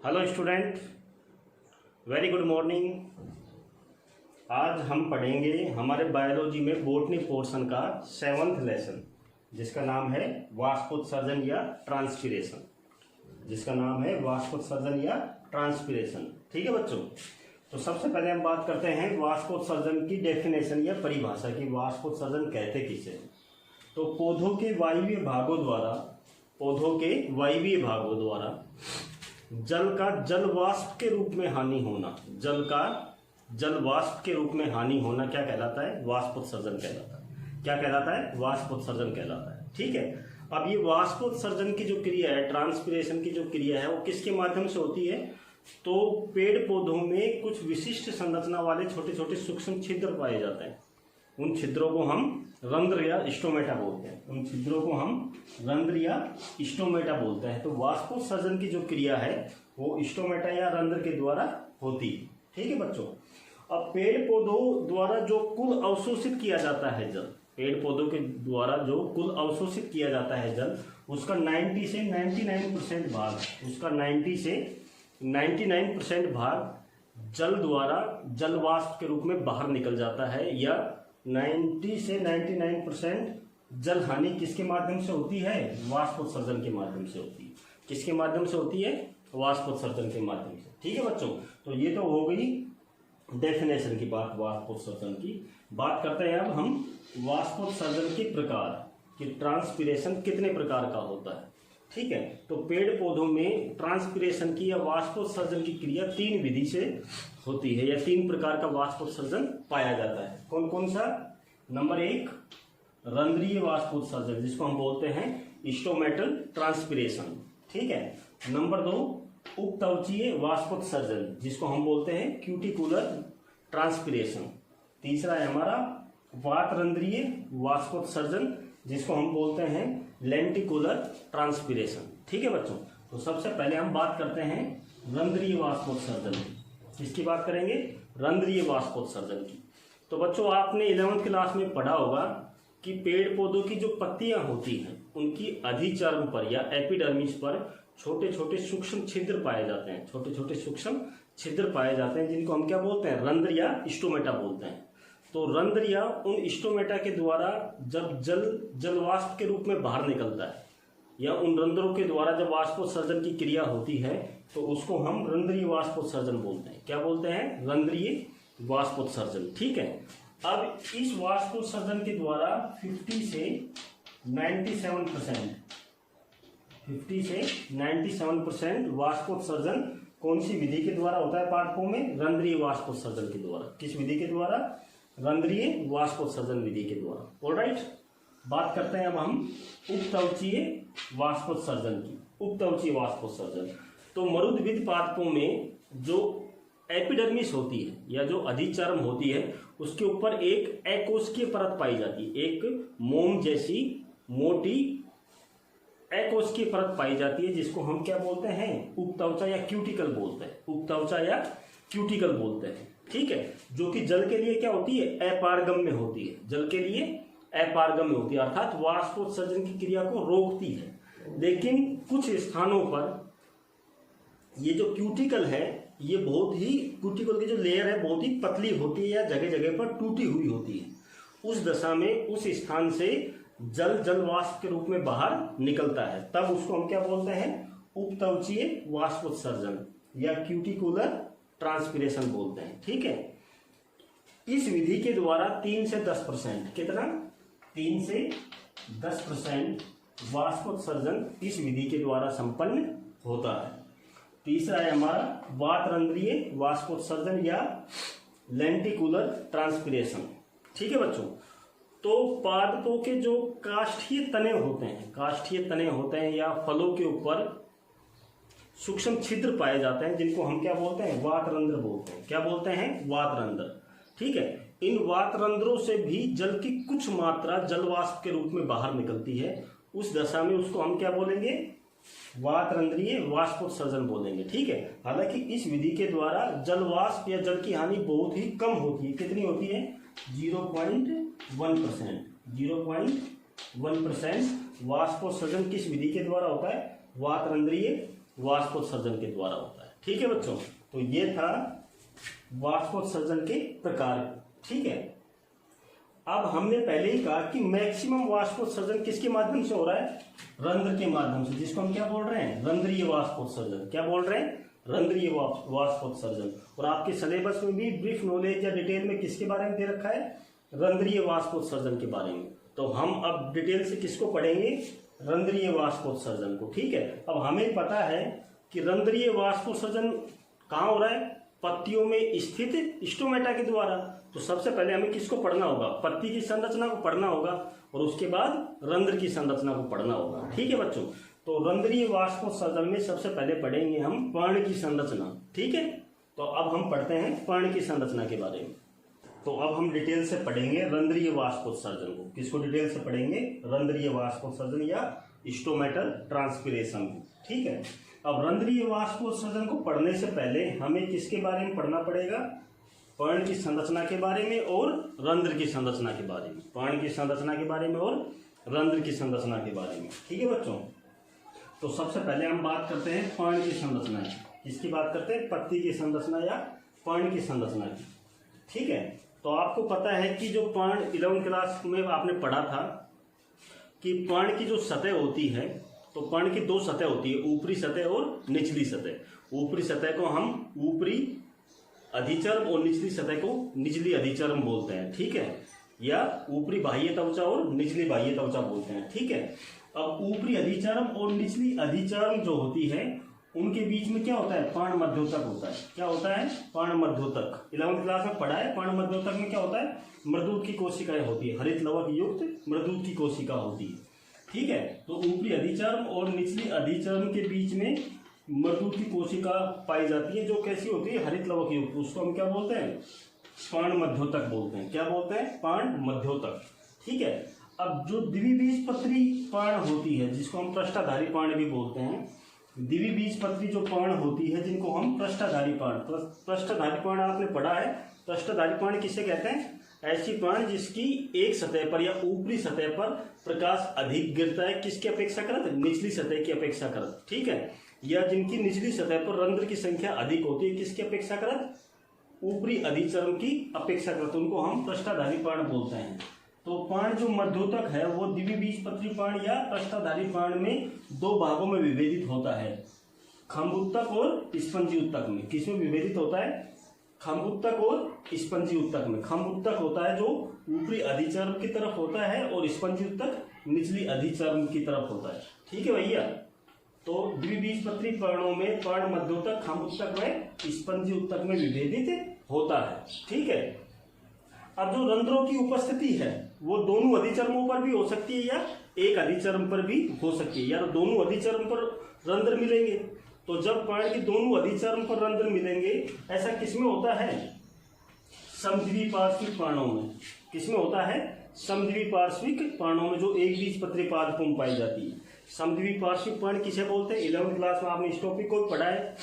Hello student, very good morning. आज हम पढ़ेंगे हमारे बायोलॉजी में बॉटनी पोर्शन का 7th लेसन, जिसका नाम है वाष्पोत्सर्जन या ट्रांसपीरेशन। ठीक है बच्चों, तो सबसे पहले हम बात करते हैं वाष्पोत्सर्जन की डेफिनेशन या परिभाषा की। वाष्पोत्सर्जन कहते किसे? तो पौधों के वायवीय भागों द्वारा जल का जल वाष्प के रूप में हानि होना, क्या कहलाता है? वाष्पोत्सर्जन कहलाता है। ठीक है, अब ये वाष्पोत्सर्जन की जो क्रिया है, ट्रांसपीरेशन की जो क्रिया है, वो किसके माध्यम से होती है? तो पेड़ पौधों में कुछ विशिष्ट संरचना वाले छोटे छोटे सूक्ष्म छिद्र पाए जाते हैं। उन छिद्रों को हम रंध्र या स्टोमेटा बोलते हैं। तो वाष्पोत्सर्जन की जो क्रिया है वो स्टोमेटा या रंध्र के द्वारा होती है। ठीक है बच्चों, अब पेड़ पौधों द्वारा जो कुल अवशोषित किया जाता है जल, उसका 90 से 99% भाग जल द्वारा जल वाष्प के रूप में बाहर निकल जाता है, या 90 से 99% जल हानि किसके माध्यम से होती है? वाष्पोत्सर्जन के माध्यम से होती है। किसके माध्यम से होती है? वाष्पोत्सर्जन के माध्यम से। ठीक है बच्चों, तो ये तो हो गई डेफिनेशन की बात। वाष्पोत्सर्जन की बात करते हैं अब हम वाष्पोत्सर्जन के प्रकार कि ट्रांसपीरेशन कितने प्रकार का होता है। ठीक है, तो पेड़ पौधों में ट्रांसपीरेशन की या वाष्पोत्सर्जन की क्रिया 3 विधि से होती है, या 3 प्रकार का वाष्पोत्सर्जन पाया जाता है। कौन कौन सा? नंबर 1 रंध्रीय वाष्पोत्सर्जन, जिसको हम बोलते हैं स्टोमेटल ट्रांसपीरेशन। ठीक है, नंबर 2 उपत्वचीय वाष्पोत्सर्जन, जिसको हम बोलते हैं क्यूटिकुलर ट्रांसपीरेशन। तीसरा है हमारा वातरंध्रीय वाष्पोत्सर्जन, जिसको हम बोलते हैं लेंटिकुलर ट्रांसपीरेशन। ठीक है बच्चों, तो सबसे पहले हम बात करते हैं रंध्रीय वाष्पोत्सर्जन की। किसकी बात करेंगे? रंध्रीय वाष्पोत्सर्जन की। तो बच्चों, आपने 11th क्लास में पढ़ा होगा कि पेड़ पौधों की जो पत्तियां होती हैं, उनकी अधिचर्म पर या एपिडर्मिस पर छोटे छोटे सूक्ष्म छिद्र पाए जाते हैं, जिनको हम क्या बोलते हैं? रंध्र या स्टोमेटा बोलते हैं। तो रंध्र या उन स्टोमेटा के द्वारा जब जल वाष्प के रूप में बाहर निकलता है, या उन रंध्रों के द्वारा जब वाष्पोत्सर्जन की क्रिया होती है, तो उसको हम रंध्रीय वाष्पोत्सर्जन बोलते हैं। क्या बोलते हैं? रंध्रीय वाष्पोत्सर्जन। ठीक है, अब इस वाष्पोत्सर्जन के द्वारा 50 से 97% वाष्पोत्सर्जन कौन सी विधि के द्वारा होता है? पाठकों में रंध्रीय वाष्पोत्सर्जन के द्वारा। किस विधि के द्वारा? रंध्रीय वाष्पोत्सर्जन विधि के द्वारा। ऑलराइट, बात करते हैं अब हम उपत्वचीय वाष्पोत्सर्जन की। तो मरुद्भिद पादपों में जो एपिडर्मिस होती है या जो अधिचर्म होती है, उसके ऊपर एक एकोष्कीय परत पाई जाती है। एक मोम जैसी मोटी एकोष्कीय परत पाई जाती है, जिसको हम क्या बोलते हैं? उपत्वचा या क्यूटिकल बोलते हैं। ठीक है, जो कि जल के लिए क्या होती है? अपारगम्य होती है। अर्थात वाष्पोत्सर्जन की क्रिया को रोकती है। लेकिन कुछ स्थानों पर ये जो क्यूटिकल है, ये क्यूटिकल की जो लेयर है बहुत ही पतली होती है, या जगह जगह पर टूटी हुई होती है। उस दशा में उस स्थान से जल वाष्प के रूप में बाहर निकलता है, तब उसको हम क्या बोलते हैं? उपत्वचीय वाष्पोत्सर्जन या क्यूटिकुलर ट्रांसपीरेशन बोलते हैं। ठीक है, इस विधि के द्वारा 3 से 10% कितना? 3 से 10% वाष्पोत्सर्जन इस विधि के द्वारा संपन्न होता है। तीसरा है हमारा वातरंध्रीय वाष्पोत्सर्जन या लेंटिकुलर ट्रांसपीरेशन। ठीक है बच्चों, तो पादपों के जो काष्ठीय तने होते हैं या फलों के ऊपर सूक्ष्म छिद्र पाए जाते हैं, जिनको हम क्या बोलते हैं? वातरंध्र बोलते हैं। क्या बोलते हैं? वातरंध्र। ठीक है, इन वातरंध्रों से भी जल की कुछ मात्रा जल वाष्प के रूप में बाहर निकलती है। उस दशा में उसको हम क्या बोलेंगे? वातरंध्रीय वाष्पोत्सर्जन बोलेंगे। ठीक है, हालांकि इस विधि के द्वारा जल वाष्प या जल की हानि बहुत ही कम होती है। कितनी होती है? 0.1%। वाष्पोत्सर्जन किस विधि के द्वारा होता है? वातरंध्रीय वाष्पोत्सर्जन के द्वारा होता है। ठीक है बच्चों, तो ये था वाष्पोत्सर्जन के प्रकार। ठीक है, अब हमने पहले ही कहा कि मैक्सिमम वाष्पोत्सर्जन किसके माध्यम से हो रहा है? रंध्र के माध्यम से, जिसको हम क्या बोल रहे हैं? रंध्रीय वाष्पोत्सर्जन। क्या बोल रहे हैं? रंध्रीय वाष्पोत्सर्जन। और आपके सिलेबस में भी ब्रीफ नॉलेज या डिटेल में किसके बारे में दे रखा है? रंध्रीय वाष्पोत्सर्जन के बारे में। तो हम अब डिटेल से किसको पढ़ेंगे? रंध्रीय वाष्पोत्सर्जन को। ठीक है, अब हमें पता है कि रंध्रीय वाष्पोत्सर्जन कहाँ हो रहा है? पत्तियों में स्थित स्टोमेटा के द्वारा। तो सबसे पहले हमें किसको पढ़ना होगा? पत्ती की संरचना को पढ़ना होगा और उसके बाद रंध्र की संरचना को पढ़ना होगा। ठीक है बच्चों, तो रंध्रीय वाष्पोत्सर्जन में सबसे पहले पढ़ेंगे हम पर्ण की संरचना। ठीक है, तो अब हम पढ़ते हैं पर्ण की संरचना के बारे में। तो अब हम डिटेल से पढ़ेंगे रंध्रीय वाष्पोत्सर्जन को। किसको डिटेल से पढ़ेंगे? रंध्रीय वाष्पोत्सर्जन या स्टोमेटल ट्रांसपिरेशन को। ठीक है, अब रंध्रीय वाष्पोत्सर्जन को पढ़ने से पहले हमें किसके बारे में पढ़ना पड़ेगा? पर्ण की संरचना के बारे में और रंध्र की संरचना के बारे में। पर्ण की संरचना के बारे में और रंध्र की संरचना के बारे में। ठीक है बच्चों, तो सबसे पहले हम बात करते हैं पर्ण की संरचना की। किसकी बात करते हैं? पत्ती की संरचना या पर्ण की संरचना की। ठीक है, तो आपको पता है कि जो पर्ण 11वीं क्लास में आपने पढ़ा था कि पर्ण की जो सतह होती है, तो पर्ण की दो सतह होती है, ऊपरी सतह और निचली सतह। ऊपरी सतह को हम ऊपरी अधिचर्म और निचली सतह को निचली अधिचर्म बोलते हैं। ठीक है, या ऊपरी बाह्य त्वचा और निचली बाह्य त्वचा बोलते हैं। ठीक है, अब ऊपरी अधिचर्म और निचली अधिचर्म जो होती है उनके बीच में क्या होता है? पर्ण मध्योतक होता है। क्या होता है? पर्ण मध्योतक। 11वीं क्लास में पढ़ा है। पर्ण मध्योतक में क्या होता है? मृदुत की कोशिकाएं होती है, हरित लवक युक्त मृदुत की कोशिका होती है। ठीक है, तो ऊपरी अधिचर्म और निचली अधिचर्म के बीच में मृदुत की कोशिका पाई जाती है, जो कैसी होती है? हरित लवक युक्त। उसको हम क्या बोलते हैं? पर्ण मध्योतक बोलते हैं। क्या बोलते हैं? पर्ण मध्योतक। ठीक है, अब जो द्विबीजपत्री पर्ण होती है, जिसको हम पृष्ठधारी पर्ण भी बोलते हैं, द्विबीजपत्री जो पर्ण होती है जिनको हम पृष्ठधारी पर्ण, पृष्ठधारी पर्ण आपने पढ़ा है। पृष्ठधारी पर्ण किसे कहते हैं? ऐसी पर्ण जिसकी एक सतह पर या ऊपरी सतह पर प्रकाश अधिक गिरता है, किसकी अपेक्षाकृत? निचली सतह की अपेक्षाकृत। ठीक है, या जिनकी निचली सतह पर रंध्र की संख्या अधिक होती है, किसकी अपेक्षाकृत? ऊपरी अधिचर्म की अपेक्षाकृत। उनको हम पृष्ठधारी पर्ण बोलते हैं। तो पर्ण जो मध्योतक है वो द्विबीजपत्री पर्ण या पृष्ठधारी पर्ण में दो भागों में विभेदित होता है, खंभ और स्पंजी उत्तक में। किसमें विभेदित होता है? खंभ और स्पंजी उत्तक में। खंभ उत्तक होता है जो ऊपरी अधिचर्म की तरफ होता है और स्पंजी उत्तक निचली अधिचर्म की तरफ होता है। ठीक है भैया, तो द्विबीजपत्री पर्णों में पर्ण मध्योतक, खंभ उत्तक में स्पंजी उत्तक में विभेदित होता है। ठीक है, अब जो रंध्रों की उपस्थिति है वो दोनों अधिचर्मों पर भी हो सकती है या एक अधिचर्म पर भी हो सकती है, या दोनों अधिचर्म पर रंध्र मिलेंगे। तो जब पर्ण के दोनों अधिचर्म पर रंध्र मिलेंगे, ऐसा किसमें होता है? समद्विपार्श्विक पर्णों में। किसमें होता है? समद्विपार्श्विक पर्णों में, जो एक बीजपत्री पादपों में पाई जाती है। समद्विपार्श्विक पर्ण किसे बोलते हैं? 11वीं क्लास में आपने इस टॉपिक को पढ़ा है।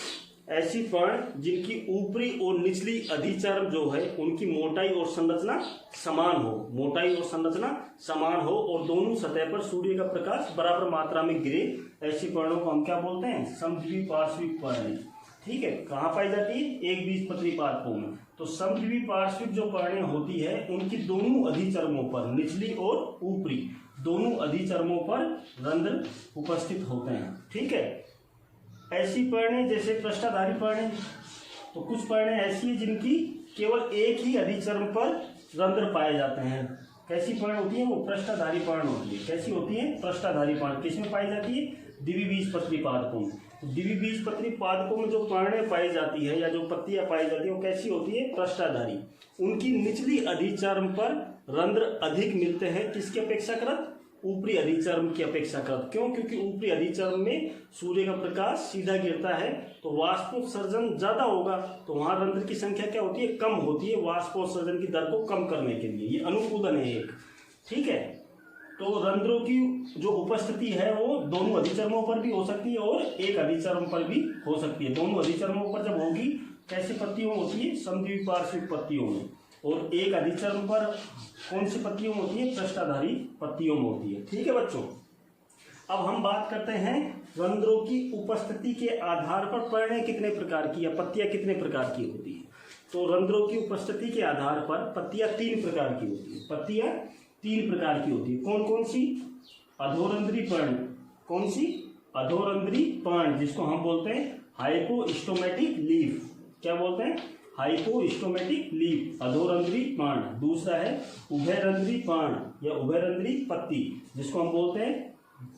ऐसी पर्ण जिनकी ऊपरी और निचली अधिचर्म जो है उनकी मोटाई और संरचना समान हो, मोटाई और संरचना समान हो और दोनों सतह पर सूर्य का प्रकाश बराबर मात्रा में गिरे, ऐसी पर्णों को हम क्या बोलते हैं? समद्विपार्श्विक पर्ण। ठीक है, कहाँ पाई जाती है? एक बीजपत्री पादपों में। तो समद्विपार्श्विक जो पर्णें होती है उनकी दोनों अधिचर्मों पर, निचली और ऊपरी दोनों अधिचर्मों पर रंध्र उपस्थित होते हैं। ठीक है, ऐसी पर्णें जैसे पृष्ठधारी पर्णें, तो कुछ पर्णें ऐसी है जिनकी केवल एक ही अधिचर्म पर रंध्र पाए जाते हैं। कैसी पर्ण होती है? वो पृष्ठधारी पर्ण होती है। कैसी होती है? पृष्ठधारी पर्ण। किसमें पाई जाती है? द्विबीजपत्री पादपों में। द्विबीजपत्री पादपों में जो पर्णें पाई जाती है या जो पत्तियां पाई जाती है वो कैसी होती है? पृष्ठधारी। उनकी निचली अधिचर्म पर रंध्र अधिक मिलते हैं, किसकी अपेक्षाकृत? ऊपरी अधिचर्म की अपेक्षाकृत। क्यों? क्योंकि ऊपरी अधिचर्म में सूर्य का प्रकाश सीधा गिरता है तो वाष्पोत्सर्जन ज्यादा होगा, तो वहां रंध्र की संख्या क्या होती है? कम होती है, वाष्पोत्सर्जन की दर को कम करने के लिए। ये अनुकूलन है एक। ठीक है, तो रंध्रों की जो उपस्थिति है वो दोनों अधिचर्मों पर भी हो सकती है और एक अधिचर्म पर भी हो सकती है। दोनों अधिचर्मों पर जब होगी, कैसी पत्तियों होती है? समद्विपार्श्विक पत्तियों में। और एक अधिचर्म पर कौन सी पत्तियों में होती है? पृष्ठधारी पत्तियों में होती है। ठीक है बच्चों, अब हम बात करते हैं रंध्रों की उपस्थिति के आधार पर पर्णें कितने प्रकार की या पत्तियां कितने प्रकार की होती है? तो रंध्रों की उपस्थिति के आधार पर पत्तियां 3 प्रकार की होती है। पत्तियां 3 प्रकार की होती है। कौन कौन सी? अधोरंध्री पर्ण। कौन सी? अधोरंध्री पर्ण, जिसको हम बोलते हैं हाइपोस्टोमेटिक लीफ। क्या बोलते हैं? हाइपोस्टोमेटिक लीफ, अधोरंध्री पर्ण। दूसरा है उभयरंध्री पर्ण या उभयरंध्री पत्ती, जिसको हम बोलते हैं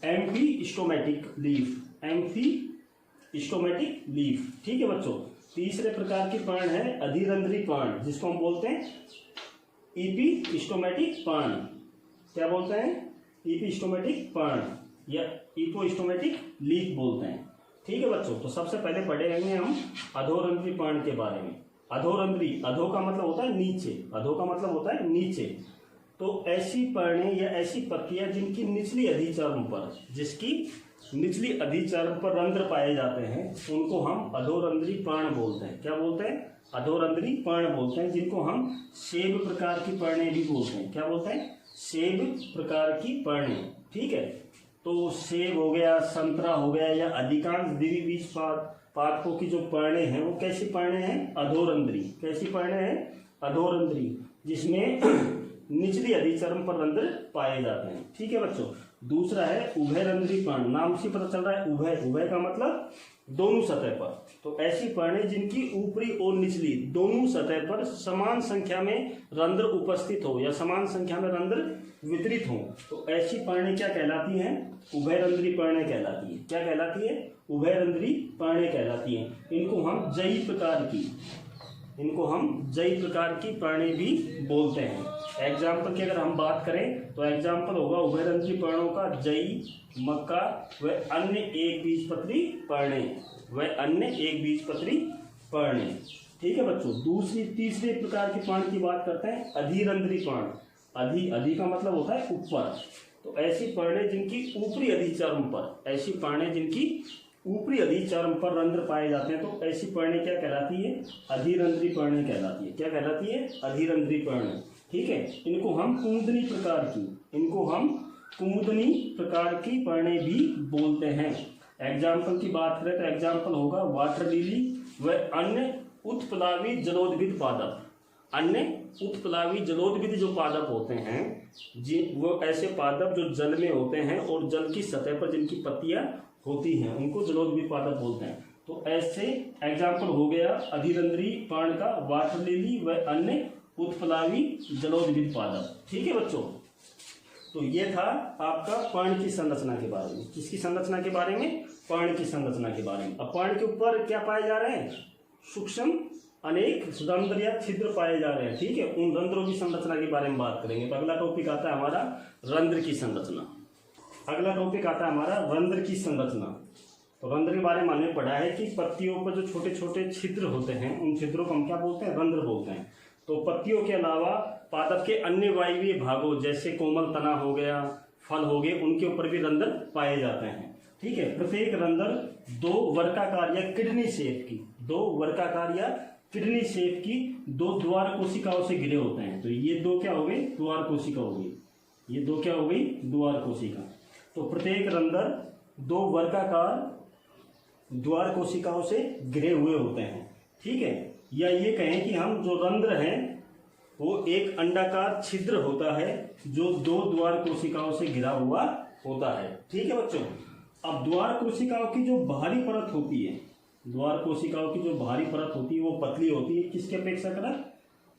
एम्फीस्टोमेटिक लीफ। एम्फीस्टोमेटिक लीफ, ठीक है बच्चों। तीसरे प्रकार की पर्ण है अधिरंध्री पर्ण, जिसको हम बोलते हैं इपीस्टोमेटिक पर्ण। क्या बोलते हैं? इपीस्टोमेटिक पर्ण या इपोस्टोमेटिक लीफ बोलते हैं। ठीक है बच्चों, तो सबसे पहले पढ़ेंगे हम अधोरंध्री पर्ण के बारे में। अधोरंध्री, अधो का मतलब होता है नीचे, अधो का मतलब होता है नीचे। तो ऐसी पर्णें या ऐसी पत्तियां जिनकी निचली अधिचर्म पर, जिसकी निचली अधिचर्म पर रंध्र पाए जाते हैं, उनको हम अधोरंध्री पर्ण बोलते हैं। क्या बोलते हैं? अधोरंध्री पर्ण बोलते हैं, जिनको हम सेब प्रकार की पर्णें भी बोलते हैं। क्या बोलते हैं? सेब प्रकार की पर्णें। ठीक है, तो सेब हो गया, संतरा हो गया, या अधिकांश द्विबीजपादपों की जो पर्णें हैं वो कैसी पर्णें हैं? अधोरंध्री। कैसी पर्णें हैं? अधोरंध्री, जिसमें निचली अधिचर्म पर रंध्र पाए जाते हैं। ठीक है बच्चों। दूसरा है उभयरंध्री पर्ण। नाम से पता चल रहा है उभय, उभय का मतलब दोनों सतह पर। तो ऐसी पर्णें जिनकी ऊपरी और निचली दोनों सतह पर समान संख्या में रंध्र उपस्थित हो या समान संख्या में रंध्र वितरित हो, तो ऐसी पर्णें क्या कहलाती हैं? उभयरंध्री पर्णें कहलाती है। क्या कहलाती है? उभयरंध्री पर्णें कहलाती हैं। इनको हम जई प्रकार की पर्णें भी बोलते हैं। एग्जाम्पल की अगर हम बात करें तो एग्जाम्पल होगा उभयरंध्री पर्णों का जई, मक्का व अन्य एक बीजपत्री पर्णें। ठीक है बच्चों। तीसरे प्रकार के पर्ण की बात करते हैं अधिरंध्री पर्ण। अधि का मतलब होता है ऊपर। तो ऐसी पर्णें जिनकी ऊपरी अधिचर्म पर रंध्र पाए जाते हैं, तो ऐसी पर्णें क्या कहलाती है? अधिरंध्री पर्णें कहलाती है। क्या कहलाती है? अधिरंध्री पर्णें। ठीक है, इनको हम कुमुदनी प्रकार की पर्णें भी बोलते हैं। एग्जाम्पल की बात करें तो एग्जाम्पल होगा वाटर लिली व अन्य उत्प्लावी जलोद्भिद पादप। अन्य उत्प्लावी जलोद्भिद जो पादप होते हैं, वो ऐसे पादप जो जल में होते हैं और जल की सतह पर जिनकी पत्तियां होती हैं, उनको जलोद्भिद पादप बोलते हैं। तो ऐसे एग्जाम्पल हो गया अधिरंध्री पर्ण का वाटर लिली व अन्य उत्प्लावी जलोद्भिद पादप। ठीक है बच्चों, तो ये था आपका पर्ण की संरचना के बारे में। किसकी संरचना के बारे में? पर्ण की संरचना के बारे में। अब पर्ण के ऊपर क्या पाए जा रहे हैं? सूक्ष्म अनेक रंध्र या छिद्र पाए जा रहे हैं। ठीक है, उन रंध्रों की संरचना के बारे में बात करेंगे। तो अगला टॉपिक आता है हमारा रंध्र की संरचना। तो रंध्र के बारे में हमने पढ़ा है कि पत्तियों पर जो छोटे छोटे छिद्र होते हैं, उन छिद्रों को हम क्या बोलते हैं? रंध्र बोलते हैं। तो पत्तियों के अलावा पादप के अन्य वायवीय भागों जैसे कोमल तना हो गया, फल हो गए, उनके ऊपर भी रंध्र पाए जाते हैं। ठीक है, प्रत्येक रंध्र दो वर्गाकार या किडनी शेप की दो द्वार कोशिकाओं से घिरे होते हैं। तो ये दो क्या हो गई? द्वार कोशिका हो गई। ये दो क्या हो गई? द्वार कोशिका। तो प्रत्येक रंध्र दो वर्गाकार द्वार कोशिकाओं से घिरे हुए होते हैं। ठीक है, या ये कहें कि हम जो रंध्र हैं वो एक अंडाकार छिद्र होता है जो दो द्वार कोशिकाओं से घिरा हुआ होता है। ठीक है बच्चों। अब द्वार कोशिकाओं की जो बाहरी परत होती है, वो पतली होती है। किसकी अपेक्षाकृत?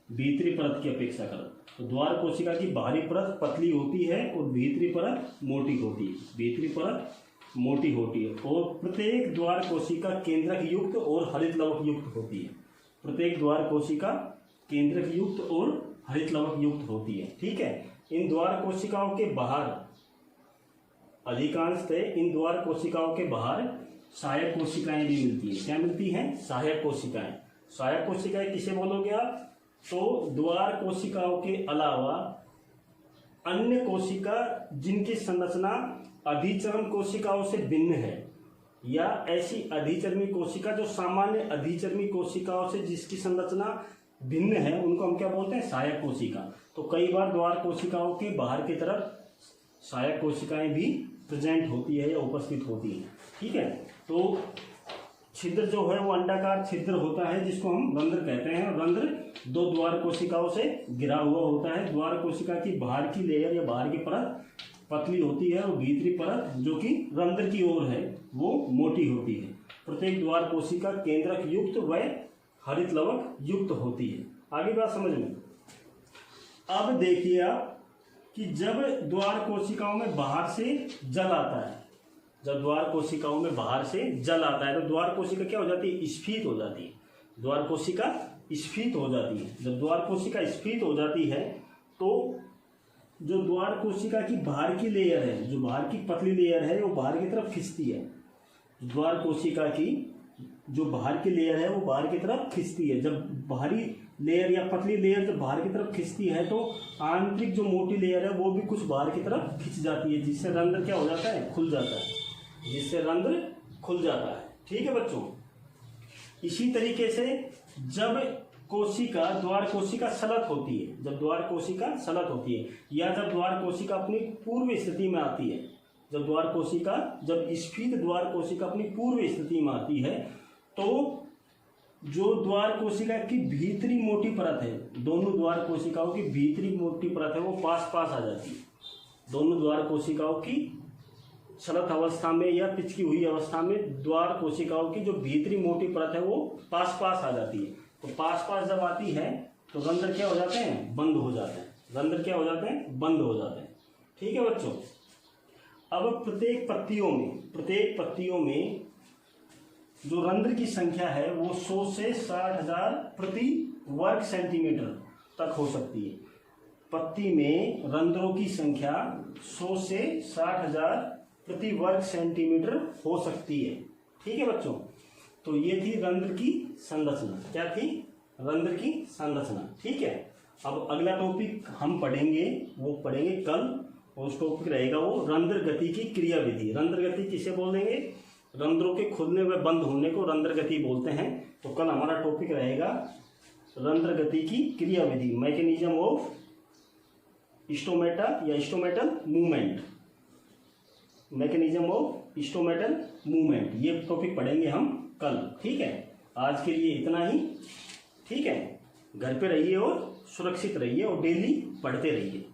भीतरी परत की अपेक्षाकृत। तो द्वार कोशिका की बाहरी परत पतली होती है और भीतरी परत मोटी होती है। और प्रत्येक द्वार कोशिका केंद्रक युक्त और हरित लवक युक्त होती है। ठीक है, इन द्वार कोशिकाओं के बाहर अधिकांशतः इन द्वार कोशिकाओं के बाहर सहायक कोशिकाएं भी मिलती है। क्या मिलती हैं? सहायक कोशिकाएं किसे बोलोगे आप? तो द्वार कोशिकाओं के अलावा अन्य कोशिका जिनकी संरचना अधिचर्म कोशिकाओं से भिन्न है, या ऐसी अधिचर्मी कोशिका जो सामान्य अधिचर्मी कोशिकाओं से जिसकी संरचना भिन्न है, उनको हम क्या बोलते हैं? सहायक कोशिका। तो कई बार द्वार कोशिकाओं के बाहर की तरफ सहायक कोशिकाएं भी प्रेजेंट होती है या उपस्थित होती हैं। ठीक है। तो छिद्र जो है वो अंडाकार छिद्र होता है जिसको हम रंध्र कहते हैं। रंध्र दो द्वार कोशिकाओं से घिरा हुआ होता है। द्वार कोशिका की बाहर की लेयर या बाहर की परत पतली होती है और भीतरी परत जो कि रंध्र की ओर है वो मोटी होती है। प्रत्येक द्वार कोशिका केंद्रक युक्त व हरित लवक युक्त होती है। आगे बात समझ में। अब देखिए आप कि जब द्वार कोशिकाओं में बाहर से जल आता है, जब द्वार कोशिकाओं में बाहर से जल आता है तो द्वार कोशिका क्या हो जाती है, स्फीत हो जाती है। द्वार कोशिका स्फीत हो जाती है। जब द्वार कोशिका स्फीत हो जाती है तो जो द्वार कोशिका की बाहर की लेयर है, जो बाहर की पतली लेयर है वो बाहर की तरफ खिंचती है। द्वार कोशिका की जो बाहर की लेयर है वो बाहर की तरफ खिंचती है। जब बाहरी लेयर या पतली लेयर जब बाहर की तरफ खिंचती है तो आंतरिक जो मोटी लेयर है वो भी कुछ बाहर की तरफ खिंच जाती है, जिससे रंध्र क्या हो जाता है, खुल जाता है, जिससे रंध्र खुल जाता है। ठीक है बच्चों। इसी तरीके से जब कोशिका द्वार कोशिका सलत होती है, जब द्वार कोशिका सलत होती है या जब द्वार कोशिका अपनी पूर्व स्थिति में आती है, जब द्वार कोशिका जब स्फीत द्वार कोशिका अपनी पूर्व स्थिति में आती है तो जो द्वार कोशिका की भीतरी मोटी परत है, दोनों द्वार कोशिकाओं की भीतरी मोटी परत है वो पास पास आ जाती है। दोनों द्वार कोशिकाओं की सलत अवस्था में या पिचकी हुई अवस्था में द्वार कोशिकाओं की जो भीतरी मोटी परत है वो पास पास आ जाती है। तो पास पास जब आती है तो रंध्र क्या हो जाते हैं, बंद हो जाते हैं। रंध्र क्या हो जाते हैं, बंद हो जाते हैं। ठीक है बच्चों। अब प्रत्येक पत्तियों में जो रंध्र की संख्या है वो 100 से 60,000 प्रति वर्ग सेंटीमीटर तक हो सकती है। पत्ती में रंध्रों की संख्या 100 से 60,000 प्रति वर्ग सेंटीमीटर हो सकती है। ठीक है बच्चों। तो ये थी रंध्र की संरचना। क्या थी, रंध्र की संरचना। ठीक है। अब अगला टॉपिक हम पढ़ेंगे, वो पढ़ेंगे कल। उस टॉपिक रहेगा वो रंध्र गति की क्रिया विधि। रंध्र गति किसे बोल देंगे, रंध्रों के खुलने व बंद होने को रंध्र गति बोलते हैं। तो कल हमारा टॉपिक रहेगा रंध्र गति की क्रिया विधि, मैकेनिज्म ऑफ स्टोमेटा या stomatal movement, mechanism of stomatal movement. ये टॉपिक पढ़ेंगे हम कल। ठीक है। आज के लिए इतना ही। ठीक है। घर पे रहिए और सुरक्षित रहिए और डेली पढ़ते रहिए।